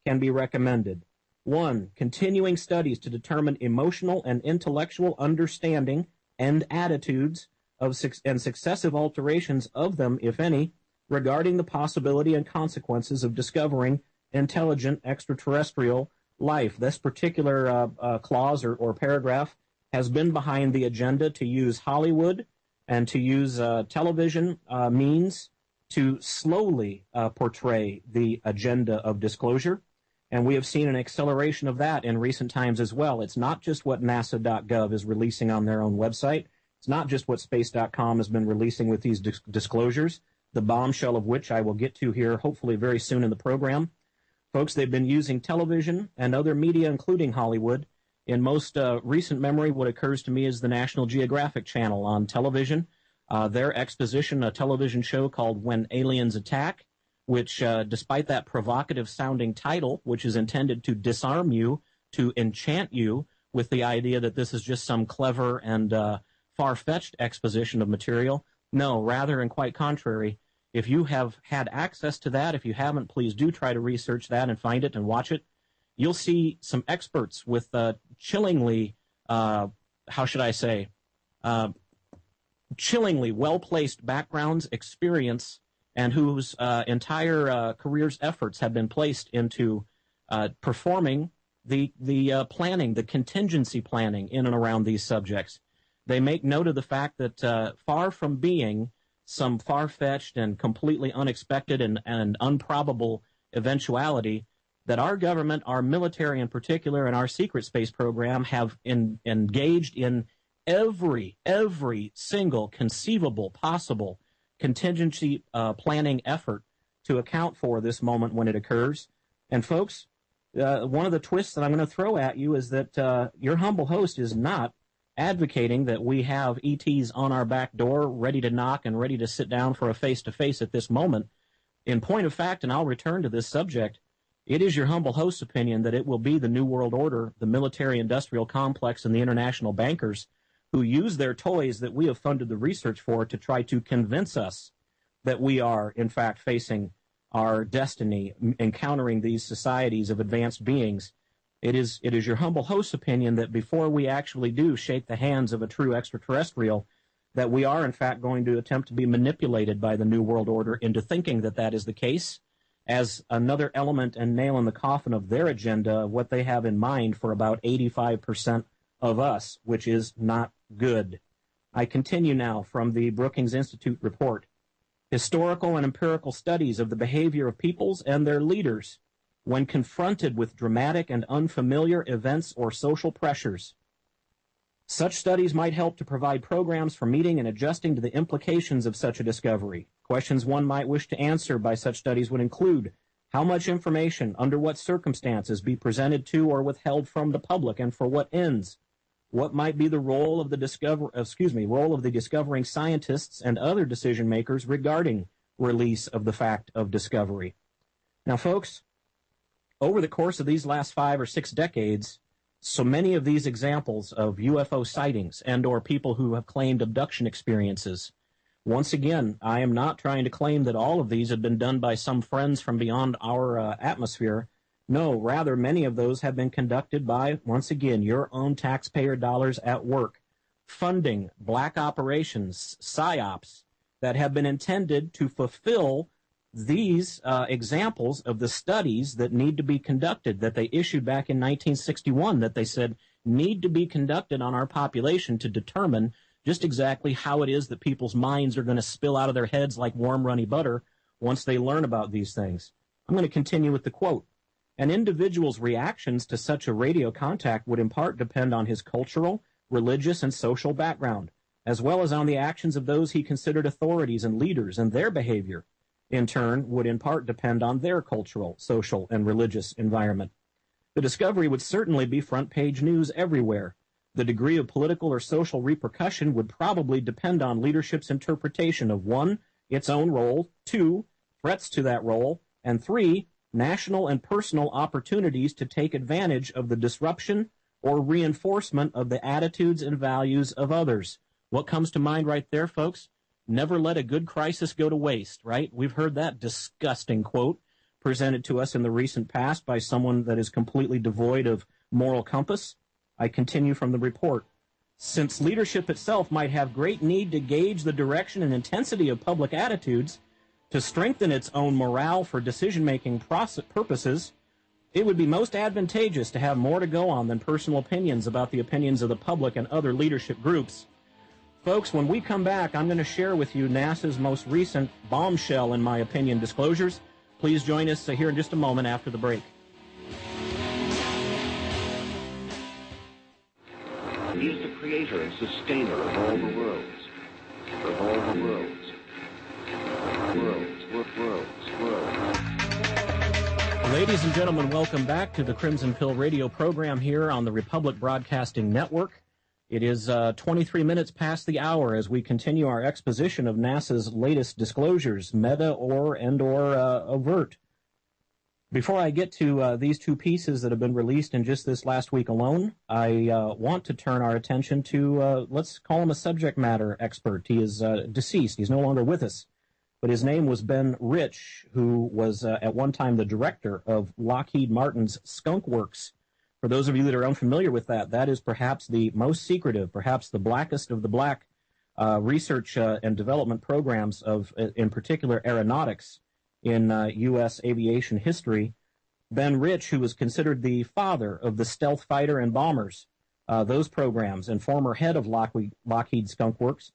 can be recommended. 1. Continuing studies to determine emotional and intellectual understanding and attitudes and successive alterations of them, if any, regarding the possibility and consequences of discovering intelligent extraterrestrial life. This particular clause or paragraph has been behind the agenda to use Hollywood and to use television means to slowly portray the agenda of disclosure. And we have seen an acceleration of that in recent times as well. It's not just what NASA.gov is releasing on their own website. It's not just what space.com has been releasing with these disclosures, the bombshell of which I will get to here hopefully very soon in the program. Folks, they've been using television and other media, including Hollywood. In most recent memory, what occurs to me is the National Geographic Channel on television. Their exposition, a television show called When Aliens Attack, which, despite that provocative-sounding title, which is intended to disarm you, to enchant you with the idea that this is just some clever and far-fetched exposition of material, no, rather and quite contrary. If you have had access to that, if you haven't, please do try to research that and find it and watch it. You'll see some experts with chillingly, chillingly well-placed backgrounds, experience, and whose entire career's efforts have been placed into performing the planning, the contingency planning in and around these subjects. They make note of the fact that far from being some far-fetched and completely unexpected and improbable eventuality, that our government, our military in particular, and our secret space program have engaged in every single conceivable possible contingency planning effort to account for this moment when it occurs. And folks, one of the twists that I'm going to throw at you is that your humble host is not advocating that we have ETs on our back door ready to knock and ready to sit down for a face-to-face at this moment. In point of fact, and I'll return to this subject, it is your humble host's opinion that it will be the New World Order, the military-industrial complex, and the international bankers who use their toys that we have funded the research for to try to convince us that we are, in fact, facing our destiny, encountering these societies of advanced beings. It is your humble host's opinion that before we actually do shake the hands of a true extraterrestrial, that we are, in fact, going to attempt to be manipulated by the New World Order into thinking that that is the case, as another element and nail in the coffin of their agenda, what they have in mind for about 85% of us, which is not good. I continue now from the Brookings Institute report. Historical and empirical studies of the behavior of peoples and their leaders when confronted with dramatic and unfamiliar events or social pressures. Such studies might help to provide programs for meeting and adjusting to the implications of such a discovery. Questions one might wish to answer by such studies would include how much information, under what circumstances, be presented to or withheld from the public, and for what ends. What might be the role of the discovering scientists and other decision makers regarding release of the fact of discovery. Now, folks, over the course of these last 5 or 6 decades, so many of these examples of UFO sightings and or people who have claimed abduction experiences. Once again, I am not trying to claim that all of these have been done by some friends from beyond our atmosphere. No, rather, many of those have been conducted by, once again, your own taxpayer dollars at work, funding black operations, psyops, that have been intended to fulfill these examples of the studies that need to be conducted, that they issued back in 1961, that they said need to be conducted on our population to determine just exactly how it is that people's minds are going to spill out of their heads like warm, runny butter once they learn about these things. I'm going to continue with the quote. An individual's reactions to such a radio contact would in part depend on his cultural, religious, and social background, as well as on the actions of those he considered authorities and leaders, and their behavior, in turn, would in part depend on their cultural, social, and religious environment. The discovery would certainly be front-page news everywhere. The degree of political or social repercussion would probably depend on leadership's interpretation of 1, its own role, 2, threats to that role, and 3, national and personal opportunities to take advantage of the disruption or reinforcement of the attitudes and values of others. What comes to mind right there, folks? Never let a good crisis go to waste, right? We've heard that disgusting quote presented to us in the recent past by someone that is completely devoid of moral compass. I continue from the report. Since leadership itself might have great need to gauge the direction and intensity of public attitudes to strengthen its own morale for decision-making purposes, it would be most advantageous to have more to go on than personal opinions about the opinions of the public and other leadership groups. Folks, when we come back, I'm going to share with you NASA's most recent bombshell, in my opinion, disclosures. Please join us here in just a moment after the break. He is the creator and sustainer of all the worlds. Of all the worlds. Worlds. Ladies and gentlemen, welcome back to the Crimson Pill radio program here on the Republic Broadcasting Network. It is 23 minutes past the hour as we continue our exposition of NASA's latest disclosures, meta or overt. Before I get to these two pieces that have been released in just this last week alone, I want to turn our attention to, let's call him a subject matter expert. He is deceased. He's no longer with us. But his name was Ben Rich, who was at one time the director of Lockheed Martin's Skunk Works. For those of you that are unfamiliar with that, that is perhaps the most secretive, perhaps the blackest of the black research and development programs of, in particular, aeronautics in U.S. aviation history. Ben Rich, who was considered the father of the stealth fighter and bombers, those programs, and former head of Lockheed Skunk Works,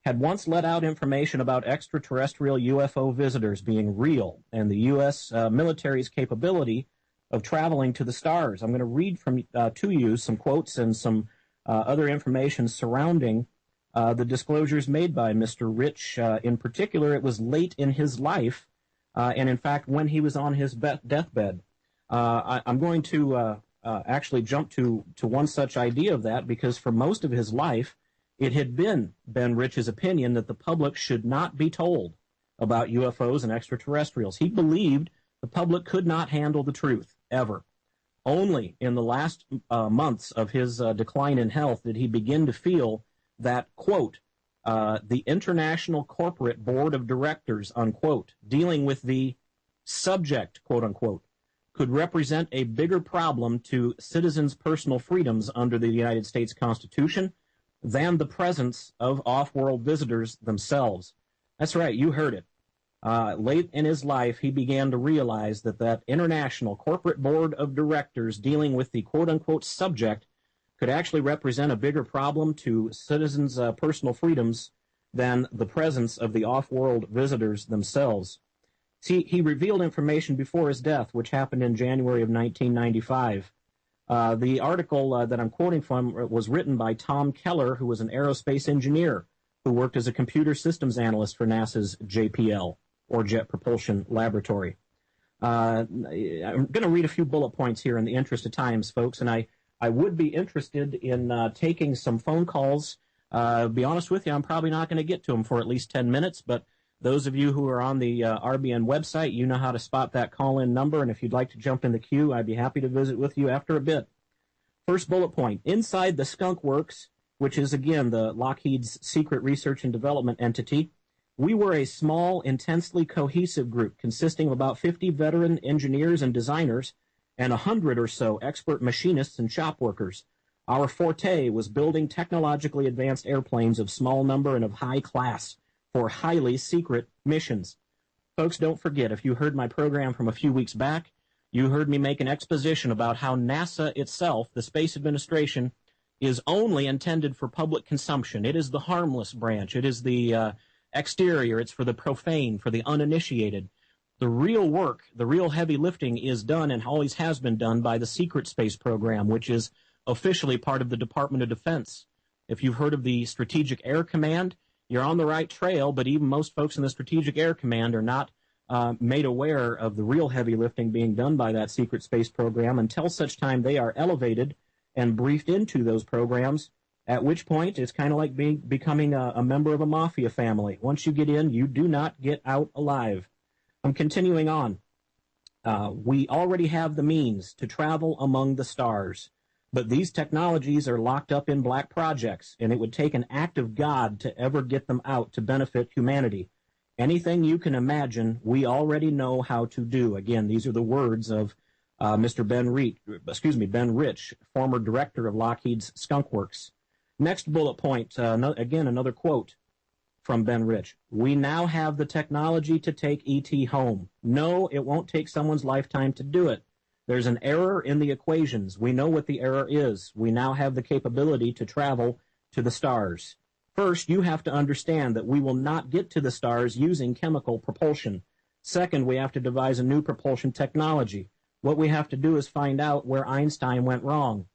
had once let out information about extraterrestrial UFO visitors being real and the U.S. Military's capability of traveling to the stars. I'm going to read from to you some quotes and some other information surrounding the disclosures made by Mr. Rich. In particular, it was late in his life, and in fact, when he was on his deathbed. I'm going to actually jump to one such idea of that, because for most of his life, it had been Ben Rich's opinion that the public should not be told about UFOs and extraterrestrials. He believed the public could not handle the truth, ever. Only in the last months of his decline in health did he begin to feel that, quote, the International Corporate Board of Directors, unquote, dealing with the subject, quote unquote, could represent a bigger problem to citizens' personal freedoms under the United States Constitution than the presence of off-world visitors themselves. That's right, you heard it. Late in his life, he began to realize that International Corporate Board of Directors dealing with the quote-unquote subject could actually represent a bigger problem to citizens' personal freedoms than the presence of the off-world visitors themselves. See, he revealed information before his death, which happened in January of 1995. The article that I'm quoting from was written by Tom Keller, who was an aerospace engineer who worked as a computer systems analyst for NASA's JPL, or Jet Propulsion Laboratory. I'm going to read a few bullet points here in the interest of times, folks, and I would be interested in taking some phone calls. Be honest with you, I'm probably not going to get to them for at least 10 minutes, but those of you who are on the RBN website, you know how to spot that call-in number, and if you'd like to jump in the queue, I'd be happy to visit with you after a bit. First bullet point, inside the Skunk Works, which is, again, the Lockheed's secret research and development entity, we were a small, intensely cohesive group consisting of about 50 veteran engineers and designers and 100 or so expert machinists and shop workers. Our forte was building technologically advanced airplanes of small number and of high class for highly secret missions. Folks, don't forget, if you heard my program from a few weeks back, you heard me make an exposition about how NASA itself, the Space Administration, is only intended for public consumption. It is the harmless branch. It is the exterior. It's for the profane, for the uninitiated. The real work, the real heavy lifting is done and always has been done by the secret space program, which is officially part of the Department of Defense. If you've heard of the Strategic Air Command, you're on the right trail, but even most folks in the Strategic Air Command are not made aware of the real heavy lifting being done by that secret space program until such time they are elevated and briefed into those programs, at which point it's kind of like becoming a member of a mafia family. Once you get in, you do not get out alive. I'm continuing on. We already have the means to travel among the stars, but these technologies are locked up in black projects, and it would take an act of God to ever get them out to benefit humanity. Anything you can imagine, we already know how to do. Again, these are the words of Mr. Ben Rich, former director of Lockheed's Skunk Works. Next bullet point, again, another quote from Ben Rich. We now have the technology to take ET home. No, it won't take someone's lifetime to do it. There's an error in the equations. We know what the error is. We now have the capability to travel to the stars. First, you have to understand that we will not get to the stars using chemical propulsion. Second, we have to devise a new propulsion technology. What we have to do is find out where Einstein went wrong.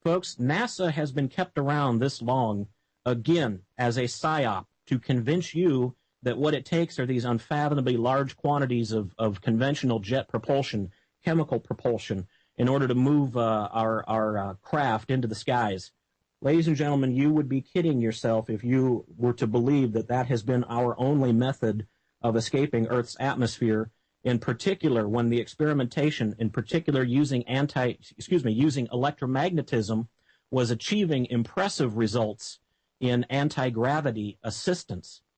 Folks, NASA has been kept around this long, again, as a psyop to convince you that what it takes are these unfathomably large quantities of conventional jet propulsion, chemical propulsion, in order to move our craft into the skies. Ladies and gentlemen, you would be kidding yourself if you were to believe that that has been our only method of escaping Earth's atmosphere, in particular when the experimentation, in particular using using electromagnetism, was achieving impressive results in anti-gravity assistance.